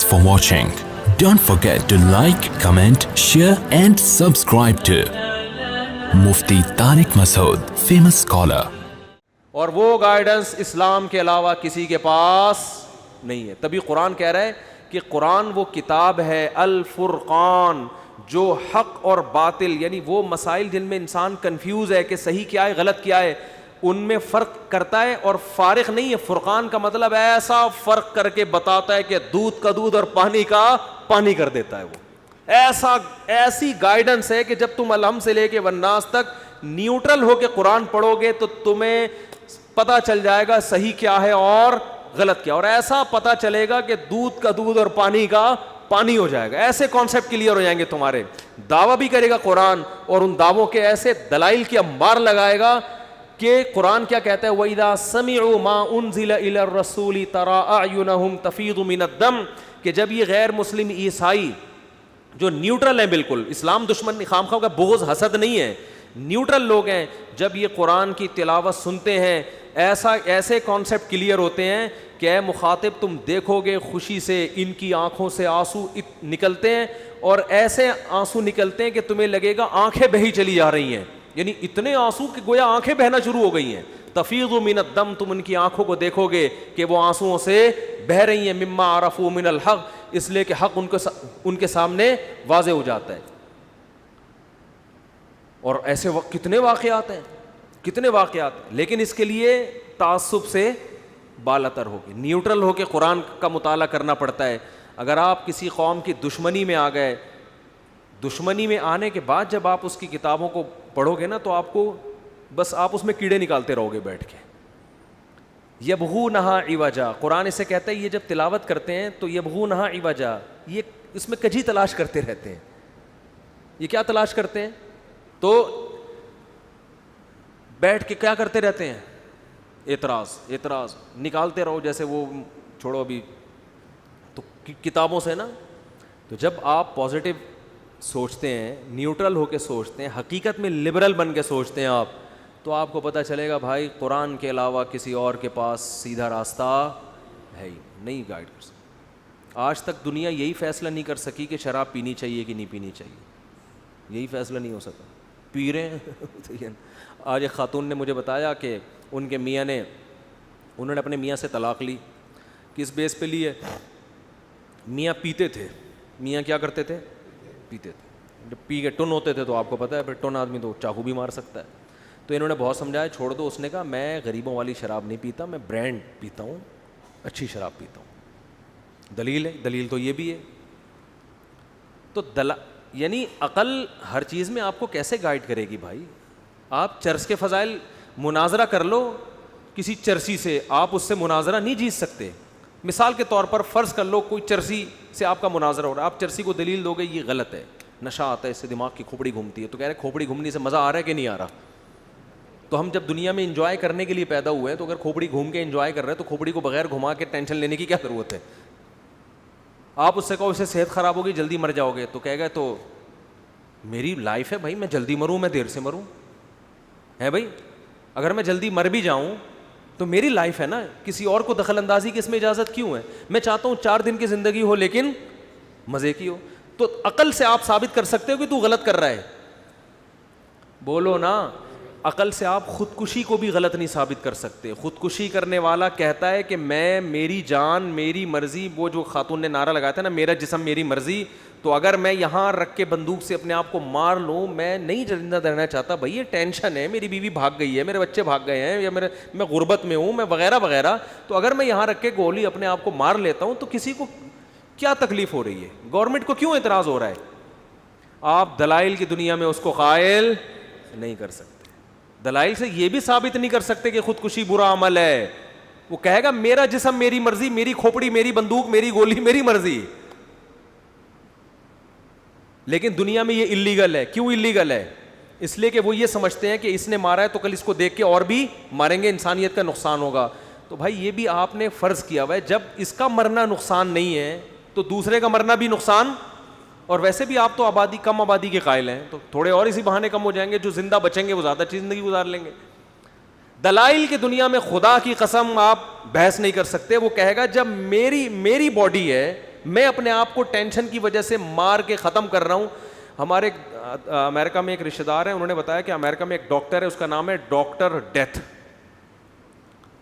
for watching. Don't forget to like, comment, share and subscribe to Mufti Tariq Masood, famous scholar. اور وہ guidance اسلام کے علاوہ کسی کے پاس نہیں ہے. تبھی قرآن کہہ رہا ہے کہ قرآن وہ کتاب ہے الفرقان جو حق اور باطل یعنی وہ مسائل جن میں انسان کنفیوز ہے کہ صحیح کیا ہے غلط کیا ہے ان میں فرق کرتا ہے اور فارغ نہیں ہے. فرقان کا مطلب ایسا فرق کر کے بتاتا ہے کہ دودھ کا دودھ اور پانی کا پانی کر دیتا ہے. وہ ایسی گائیڈنس ہے کہ جب تم الحم سے لے کے والناس تک نیوٹرل ہو کے قرآن پڑھو گے تو تمہیں پتہ چل جائے گا صحیح کیا ہے اور غلط کیا, اور ایسا پتہ چلے گا کہ دودھ کا دودھ اور پانی کا پانی ہو جائے گا. ایسے کانسیپٹ کلیئر ہو جائیں گے تمہارے. دعویٰ بھی کرے گا قرآن اور ان دعووں کے ایسے دلائل کی انبار لگائے گا کہ قرآن کیا کہتا ہے وَإِذَا سَمِعُوا مَا أُنزِلَ إِلَى الرَّسُولِ تَرَىٰ أَعْيُنَهُمْ تَفِيضُ مِنَ الدَّمْعِ, کہ جب یہ غیر مسلم عیسائی جو نیوٹرل ہیں بالکل اسلام دشمن خامخواہ کا بغض حسد نہیں ہے نیوٹرل لوگ ہیں, جب یہ قرآن کی تلاوت سنتے ہیں ایسے کانسیپٹ کلیئر ہوتے ہیں کہ اے مخاطب تم دیکھو گے خوشی سے ان کی آنکھوں سے آنسو نکلتے ہیں اور ایسے آنسو نکلتے ہیں کہ تمہیں لگے گا آنکھیں بہی چلی جا رہی ہیں, یعنی اتنے آنسو کہ گویا آنکھیں بہنا شروع ہو گئی ہیں. تفیض من الدم, تم ان کی آنکھوں کو دیکھو گے کہ وہ آنسوؤں سے بہہ رہی ہیں. مما عرفوا من الحق, اس لیے کہ حق ان کے سامنے واضح ہو جاتا ہے. اور ایسے کتنے واقعات ہیں لیکن اس کے لیے تعصب سے بالاتر ہوگی, نیوٹرل ہو کے قرآن کا مطالعہ کرنا پڑتا ہے. اگر آپ کسی قوم کی دشمنی میں آ گئے, دشمنی میں آنے کے بعد جب آپ اس کی کتابوں کو پڑھو گے نا تو آپ کو بس آپ اس میں کیڑے نکالتے رہو گے بیٹھ کے. یبغونہا عوجا, قرآن اسے کہتا ہے یہ جب تلاوت کرتے ہیں تو یبغونہا عوجا, یہ اس میں کجی تلاش کرتے رہتے ہیں. یہ کیا تلاش کرتے ہیں تو بیٹھ کے کیا کرتے رہتے ہیں اعتراض نکالتے رہو. جیسے وہ چھوڑو ابھی تو کتابوں سے نا, تو جب آپ پازیٹیو سوچتے ہیں نیوٹرل ہو کے سوچتے ہیں حقیقت میں لبرل بن کے سوچتے ہیں آپ, تو آپ کو پتہ چلے گا بھائی قرآن کے علاوہ کسی اور کے پاس سیدھا راستہ ہے ہی نہیں گائیڈ کر سکتا. آج تک دنیا یہی فیصلہ نہیں کر سکی کہ شراب پینی چاہیے کہ نہیں پینی چاہیے, یہی فیصلہ نہیں ہو سکا. پی رہے ہیں. آج ایک خاتون نے مجھے بتایا کہ ان کے میاں نے انہوں نے اپنے میاں سے طلاق لی. کس بیس پہ لی ہے؟ میاں پیتے تھے. میاں کیا کرتے تھے؟ پیتے تھے. جب پی کے ٹن ہوتے تھے تو آپ کو پتہ ہے پھر ٹن آدمی تو چاقو بھی مار سکتا ہے. تو انہوں نے بہت سمجھایا چھوڑ دو. اس نے کہا میں غریبوں والی شراب نہیں پیتا, میں برانڈ پیتا ہوں, اچھی شراب پیتا ہوں. دلیل ہے, دلیل تو یہ بھی ہے. تو یعنی عقل ہر چیز میں آپ کو کیسے گائیڈ کرے گی بھائی. آپ چرس کے فضائل مناظرہ کر لو کسی چرسی سے, آپ اس سے مناظرہ نہیں جیت سکتے. مثال کے طور پر فرض کر لو کوئی چرسی سے آپ کا مناظرہ ہو رہا ہے, آپ چرسی کو دلیل دو گے یہ غلط ہے, نشہ آتا ہے اس سے دماغ کی کھوپڑی گھومتی ہے, تو کہہ رہے کھوپڑی گھومنے سے مزہ آ رہا ہے کہ نہیں آ رہا. تو ہم جب دنیا میں انجوائے کرنے کے لیے پیدا ہوئے ہیں تو اگر کھوپڑی گھوم کے انجوائے کر رہے ہیں تو کھوپڑی کو بغیر گھما کے ٹینشن لینے کی کیا ضرورت ہے. آپ اس سے کہو اس سے صحت خراب ہوگی جلدی مر جاؤ گے, تو کہے گا تو میری لائف ہے بھائی, میں جلدی مروں میں دیر سے مروں ہے بھائی. اگر میں جلدی مر بھی جاؤں تو میری لائف ہے نا, کسی اور کو دخل اندازی کی اس میں اجازت کیوں ہے؟ میں چاہتا ہوں 4 دن کی زندگی ہو لیکن مزے کی ہو. تو عقل سے آپ ثابت کر سکتے ہو کہ تو غلط کر رہا ہے, بولو نا. عقل سے آپ خودکشی کو بھی غلط نہیں ثابت کر سکتے. خودکشی کرنے والا کہتا ہے کہ میں میری جان میری مرضی, وہ جو خاتون نے نعرہ لگایا تھا نا میرا جسم میری مرضی, تو اگر میں یہاں رکھ کے بندوق سے اپنے آپ کو مار لوں, میں نہیں زندہ رہنا چاہتا بھائی, یہ ٹینشن ہے, میری بیوی بھاگ گئی ہے, میرے بچے بھاگ گئے ہیں, یا میں غربت میں ہوں, میں وغیرہ وغیرہ, تو اگر میں یہاں رکھ کے گولی اپنے آپ کو مار لیتا ہوں تو کسی کو کیا تکلیف ہو رہی ہے؟ گورنمنٹ کو کیوں اعتراض ہو رہا ہے؟ آپ دلائل کی دنیا میں اس کو قائل نہیں کر سکتے. دلائل سے یہ بھی ثابت نہیں کر سکتے کہ خودکشی برا عمل ہے. وہ کہے گا میرا جسم میری مرضی, میری کھوپڑی میری بندوق میری گولی میری مرضی. لیکن دنیا میں یہ اللیگل ہے. کیوں اللیگل ہے؟ اس لیے کہ وہ یہ سمجھتے ہیں کہ اس نے مارا ہے تو کل اس کو دیکھ کے اور بھی ماریں گے, انسانیت کا نقصان ہوگا. تو بھائی یہ بھی آپ نے فرض کیا ہوا ہے, جب اس کا مرنا نقصان نہیں ہے تو دوسرے کا مرنا بھی نقصان. اور ویسے بھی آپ تو کم آبادی کے قائل ہیں, تو تھوڑے اور اسی بہانے کم ہو جائیں گے, جو زندہ بچیں گے وہ زیادہ اچھی زندگی گزار لیں گے. دلائل کی دنیا میں خدا کی قسم آپ بحث نہیں کر سکتے. وہ کہے گا جب میری باڈی ہے میں اپنے آپ کو ٹینشن کی وجہ سے مار کے ختم کر رہا ہوں. ہمارے امریکہ میں ایک رشتہ دار ہے, انہوں نے بتایا کہ امریکہ میں ایک ڈاکٹر ہے, اس کا نام ہے ڈاکٹر ڈیتھ,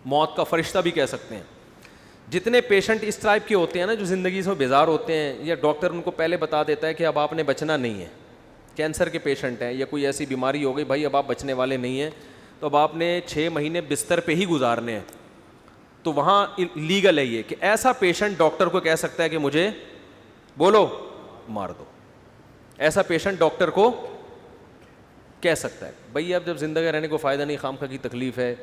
موت کا فرشتہ بھی کہہ سکتے ہیں. جتنے پیشنٹ اس ٹائپ کے ہوتے ہیں نا جو زندگی سے بیزار ہوتے ہیں, یا ڈاکٹر ان کو پہلے بتا دیتا ہے کہ اب آپ نے بچنا نہیں ہے, کینسر کے پیشنٹ ہیں یا کوئی ایسی بیماری ہو گئی, بھائی اب آپ بچنے والے نہیں ہیں, تو اب آپ نے 6 مہینے بستر پہ ہی گزارنے ہیں. تو وہاں لیگل ہے یہ کہ ایسا پیشنٹ ڈاکٹر کو کہہ سکتا ہے کہ مجھے بولو مار دو. ایسا پیشنٹ ڈاکٹر کو کہہ سکتا ہے بھائی اب جب زندگی رہنے کو فائدہ نہیں, خامخواہ کی تکلیف ہے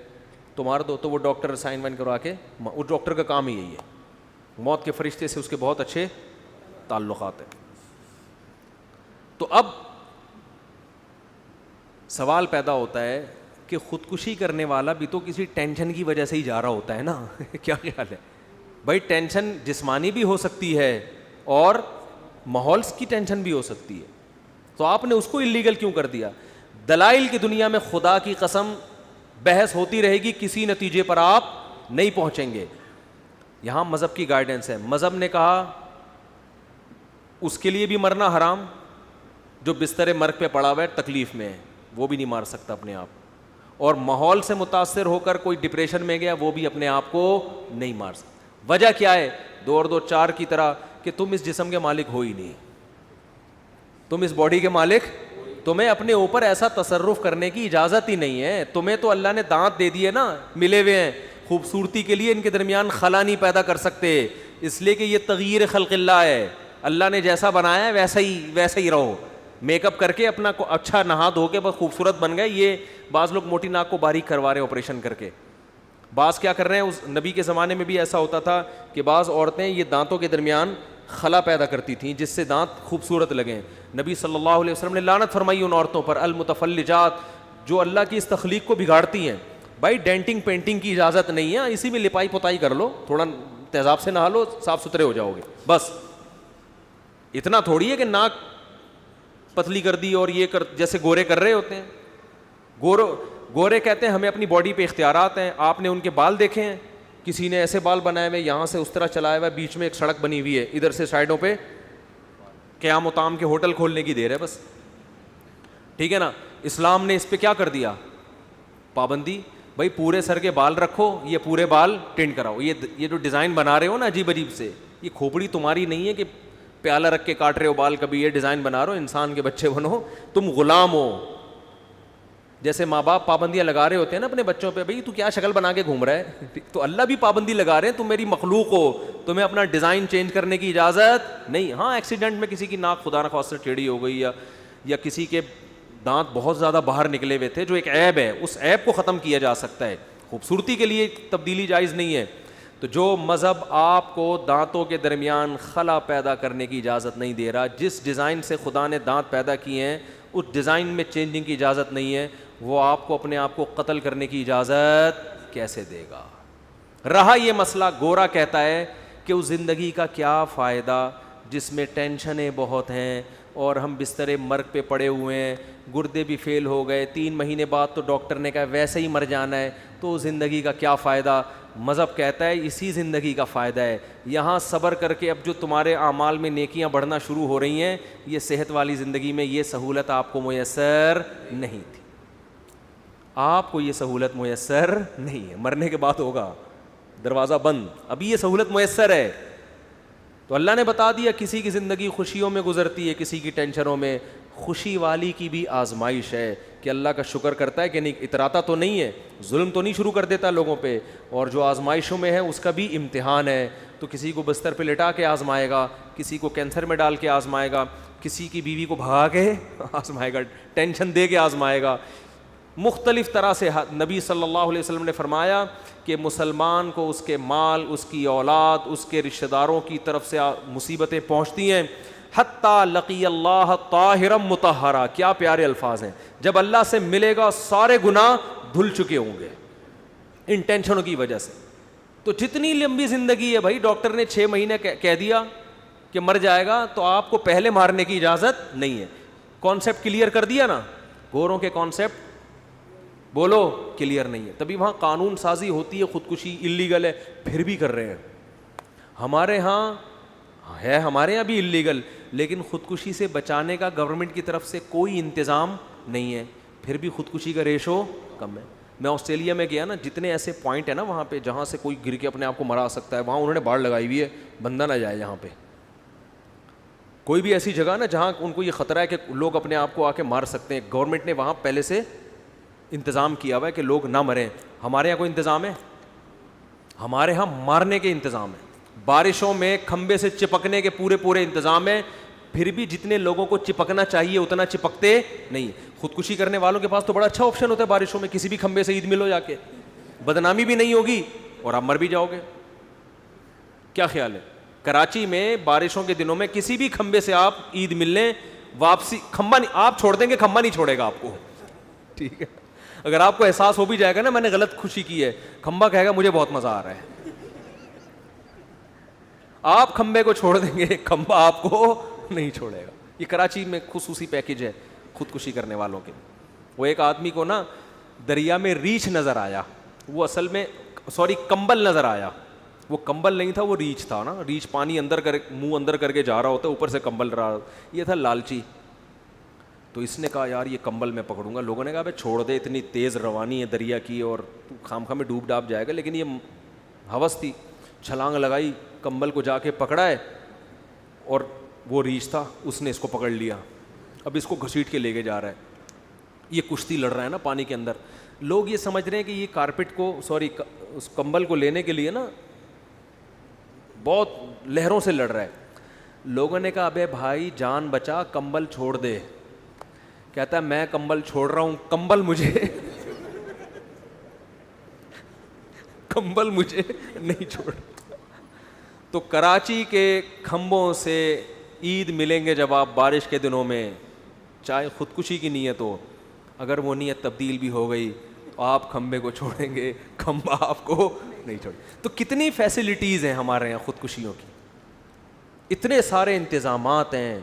تو مار دو. تو وہ ڈاکٹر سائن وائن کروا کے, اس ڈاکٹر کا کام ہی یہی ہے. موت کے فرشتے سے اس کے بہت اچھے تعلقات ہیں. تو اب سوال پیدا ہوتا ہے کہ خودکشی کرنے والا بھی تو کسی ٹینشن کی وجہ سے ہی جا رہا ہوتا ہے نا. کیا خیال ہے بھائی؟ ٹینشن جسمانی بھی ہو سکتی ہے اور ماحول کی ٹینشن بھی ہو سکتی ہے, تو آپ نے اس کو اللیگل کیوں کر دیا؟ دلائل کی دنیا میں خدا کی قسم بحث ہوتی رہے گی, کسی نتیجے پر آپ نہیں پہنچیں گے. یہاں مذہب کی گائیڈنس ہے. مذہب نے کہا اس کے لیے بھی مرنا حرام جو بستر مرگ پہ پڑا ہوا ہے, تکلیف میں ہے, وہ بھی نہیں مار سکتا اپنے آپ. اور ماحول سے متاثر ہو کر کوئی ڈپریشن میں گیا, وہ بھی اپنے آپ کو نہیں مار سکتا. وجہ کیا ہے؟ 2 اور 2 4 کی طرح کہ تم اس جسم کے مالک ہو ہی نہیں, تم اس باڈی کے مالک, تمہیں اپنے اوپر ایسا تصرف کرنے کی اجازت ہی نہیں ہے. تمہیں تو اللہ نے دانت دے دیے نا, ملے ہوئے ہیں, خوبصورتی کے لیے ان کے درمیان خلا نہیں پیدا کر سکتے, اس لیے کہ یہ تغییر خلق اللہ ہے. اللہ نے جیسا بنایا ہے ویسا ہی رہو. میک اپ کر کے اپنا اچھا نہا دھو کے بس خوبصورت بن گئے. یہ بعض لوگ موٹی ناک کو باریک کروا رہے ہیں آپریشن کر کے. بعض کیا کر رہے ہیں, اس نبی کے زمانے میں بھی ایسا ہوتا تھا کہ بعض عورتیں یہ دانتوں کے درمیان خلا پیدا کرتی تھیں جس سے دانت خوبصورت لگیں. نبی صلی اللہ علیہ وسلم نے لعنت فرمائی ان عورتوں پر, المتفلجات, جو اللہ کی اس تخلیق کو بگاڑتی ہیں. بھائی ڈینٹنگ پینٹنگ کی اجازت نہیں ہے, اسی میں لپائی پتائی کر لو, تھوڑا تیزاب سے نہا لو, صاف ستھرے ہو جاؤ گے. بس اتنا تھوڑی ہے کہ ناک پتلی کر دی اور یہ جیسے گورے کر رہے ہوتے ہیں. گورے کہتے ہیں ہمیں اپنی باڈی پہ اختیارات ہیں. آپ نے ان کے بال دیکھے ہیں؟ کسی نے ایسے بال بنائے ہوئے, یہاں سے اس طرح چلایا ہوا ہے, بیچ میں ایک سڑک بنی ہوئی ہے, ادھر سے سائڈوں پہ قیام و تام کے ہوٹل کھولنے کی دیر ہے بس. ٹھیک ہے نا. اسلام نے اس پہ کیا کر دیا؟ پابندی. بھائی پورے سر کے بال رکھو, یہ پورے بال ٹینٹ کراؤ. یہ جو ڈیزائن بنا رہے ہو نا عجیب عجیب سے, یہ کھوپڑی تمہاری نہیں ہے کہ پیالہ رکھ کے کاٹ رہے ہو بال. کبھی یہ ڈیزائن بنا رہے ہو, انسان کے بچے بنو, تم غلام ہو. جیسے ماں باپ پابندیاں لگا رہے ہوتے ہیں نا اپنے بچوں پہ, بھائی تو کیا شکل بنا کے گھوم رہا ہے, تو اللہ بھی پابندی لگا رہے ہیں, تم میری مخلوق ہو, تمہیں اپنا ڈیزائن چینج کرنے کی اجازت نہیں. ہاں ایکسیڈنٹ میں کسی کی ناک خدا نخواستہ ٹیڑھی ہو گئی یا کسی کے دانت بہت زیادہ باہر نکلے ہوئے تھے, جو ایک عیب ہے, اس عیب کو ختم کیا جا سکتا ہے. خوبصورتی کے لیے تبدیلی جائز نہیں ہے. تو جو مذہب آپ کو دانتوں کے درمیان خلا پیدا کرنے کی اجازت نہیں دے رہا, جس ڈیزائن سے خدا نے دانت پیدا کیے ہیں اس ڈیزائن میں چینجنگ کی اجازت نہیں ہے, وہ آپ کو اپنے آپ کو قتل کرنے کی اجازت کیسے دے گا؟ رہا یہ مسئلہ, گورا کہتا ہے کہ اس زندگی کا کیا فائدہ جس میں ٹینشنیں بہت ہیں اور ہم بستر مرگ پہ پڑے ہوئے ہیں, گردے بھی فیل ہو گئے, 3 مہینے بعد تو ڈاکٹر نے کہا ویسے ہی مر جانا ہے, تو زندگی کا کیا فائدہ؟ مذہب کہتا ہے اسی زندگی کا فائدہ ہے. یہاں صبر کر کے اب جو تمہارے اعمال میں نیکیاں بڑھنا شروع ہو رہی ہیں, یہ صحت والی زندگی میں یہ سہولت آپ کو میسر نہیں تھی. آپ کو یہ سہولت میسر نہیں ہے, مرنے کے بعد ہوگا, دروازہ بند, ابھی یہ سہولت میسر ہے. تو اللہ نے بتا دیا کسی کی زندگی خوشیوں میں گزرتی ہے, کسی کی ٹینشنوں میں. خوشی والی کی بھی آزمائش ہے کہ اللہ کا شکر کرتا ہے کہ نہیں, اتراتا تو نہیں ہے, ظلم تو نہیں شروع کر دیتا لوگوں پہ, اور جو آزمائشوں میں ہے اس کا بھی امتحان ہے. تو کسی کو بستر پہ لٹا کے آزمائے گا, کسی کو کینسر میں ڈال کے آزمائے گا, کسی کی بیوی کو بھگا کے آزمائے گا, ٹینشن دے کے آزمائے گا. مختلف طرح سے نبی صلی اللہ علیہ وسلم نے فرمایا کہ مسلمان کو اس کے مال, اس کی اولاد, اس کے رشتہ داروں کی طرف سے مصیبتیں پہنچتی ہیں. حتیٰ لقی اللہ طاہرا مطہرا, کیا پیارے الفاظ ہیں, جب اللہ سے ملے گا سارے گناہ دھل چکے ہوں گے ان ٹینشنوں کی وجہ سے. تو جتنی لمبی زندگی ہے بھائی, ڈاکٹر نے 6 مہینے کہہ دیا کہ مر جائے گا, تو آپ کو پہلے مارنے کی اجازت نہیں ہے. کانسیپٹ کلیئر کر دیا نا, گوروں کے کانسیپٹ بولو کلیئر نہیں ہے. تبھی وہاں قانون سازی ہوتی ہے, خودکشی اللیگل ہے, پھر بھی کر رہے ہیں. ہمارے ہاں ہے ہمارے یہاں بھی اللیگل, لیکن خودکشی سے بچانے کا گورنمنٹ کی طرف سے کوئی انتظام نہیں ہے, پھر بھی خودکشی کا ریشو کم ہے. میں آسٹریلیا میں گیا نا, جتنے ایسے پوائنٹ ہیں نا وہاں پہ جہاں سے کوئی گر کے اپنے آپ کو مرا سکتا ہے, وہاں انہوں نے باڑ لگائی ہوئی ہے, بندہ نہ جائے یہاں پہ. کوئی بھی ایسی جگہ نا جہاں ان کو یہ خطرہ ہے کہ لوگ اپنے آپ کو آ کے مار سکتے ہیں, گورنمنٹ نے وہاں پہلے سے انتظام کیا ہوا ہے کہ لوگ نہ مریں. ہمارے یہاں کوئی انتظام ہے؟ ہمارے یہاں مارنے کے انتظام ہے, بارشوں میں کھمبے سے چپکنے کے پورے انتظام ہیں, پھر بھی جتنے لوگوں کو چپکنا چاہیے اتنا چپکتے نہیں. خودکشی کرنے والوں کے پاس تو بڑا اچھا آپشن ہوتا ہے بارشوں میں, کسی بھی کھمبے سے عید ملو جا کے, بدنامی بھی نہیں ہوگی اور آپ مر بھی جاؤ گے. کیا خیال ہے؟ کراچی میں بارشوں کے دنوں میں کسی بھی کھمبے سے آپ عید مل لیں, واپسی کھمبا نہیں, آپ چھوڑ دیں گے, کھمبا نہیں چھوڑے گا آپ کو, ٹھیک ہے. اگر آپ کو احساس ہو بھی جائے گا نا میں نے غلط خوشی کی ہے, کھمبا کہے گا مجھے بہت مزہ آ رہا ہے. آپ کھمبے کو چھوڑ دیں گے, کھمبا آپ کو نہیں چھوڑے گا. یہ کراچی میں خصوصی پیکج ہے خودکشی کرنے والوں کے. وہ ایک آدمی کو نا دریا میں ریچھ نظر آیا, وہ اصل میں کمبل نظر آیا, وہ کمبل نہیں تھا, وہ ریچھ تھا نا. ریچھ پانی اندر کر, منہ اندر کر کے جا رہا ہوتا ہے, اوپر سے کمبل رہا. یہ تھا لالچی. تو اس نے کہا یار یہ کمبل میں پکڑوں گا. لوگوں نے کہا بھائی چھوڑ دے, اتنی تیز روانی ہے دریا کی اور تو خام خواہ میں ڈوب ڈاب جائے گا. لیکن یہ ہوس تھی, چھلانگ لگائی, کمبل کو جا کے پکڑا ہے, اور وہ ریچھ تھا, اس نے اس کو پکڑ لیا. اب اس کو گھسیٹ کے لے کے جا رہا ہے. یہ کشتی لڑ رہا ہے نا پانی کے اندر. لوگ یہ سمجھ رہے ہیں کہ یہ کارپیٹ کو اس کمبل کو لینے کے لیے نا بہت لہروں سے لڑ رہا ہے. لوگوں نے کہا ابے بھائی جان بچا, کمبل چھوڑ دے. کہتا ہے میں کمبل چھوڑ رہا ہوں, کمبل مجھے نہیں چھوڑ. تو کراچی کے کھمبوں سے عید ملیں گے جب آپ بارش کے دنوں میں, چاہے خودکشی کی نیت ہو, اگر وہ نیت تبدیل بھی ہو گئی آپ کھمبے کو چھوڑیں گے, کھمبا آپ کو نہیں چھوڑے. تو کتنی فیسلٹیز ہیں ہمارے یہاں خودکشیوں کی, اتنے سارے انتظامات ہیں,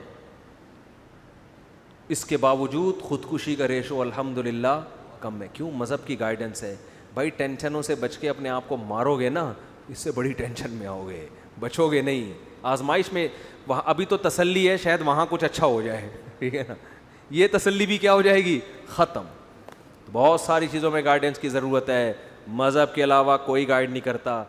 اس کے باوجود خودکشی کا ریشو الحمدللہ کم ہے. کیوں؟ مذہب کی گائیڈنس ہے. بھائی ٹینشنوں سے بچ کے اپنے آپ کو مارو گے نا, اس سے بڑی ٹینشن میں آؤ گے, بچو گے نہیں. آزمائش میں وہاں ابھی تو تسلی ہے, شاید وہاں کچھ اچھا ہو جائے, ٹھیک ہے نا. یہ تسلی بھی کیا ہو جائے گی؟ ختم. بہت ساری چیزوں میں گائیڈنس کی ضرورت ہے, مذہب کے علاوہ کوئی گائیڈ نہیں کرتا.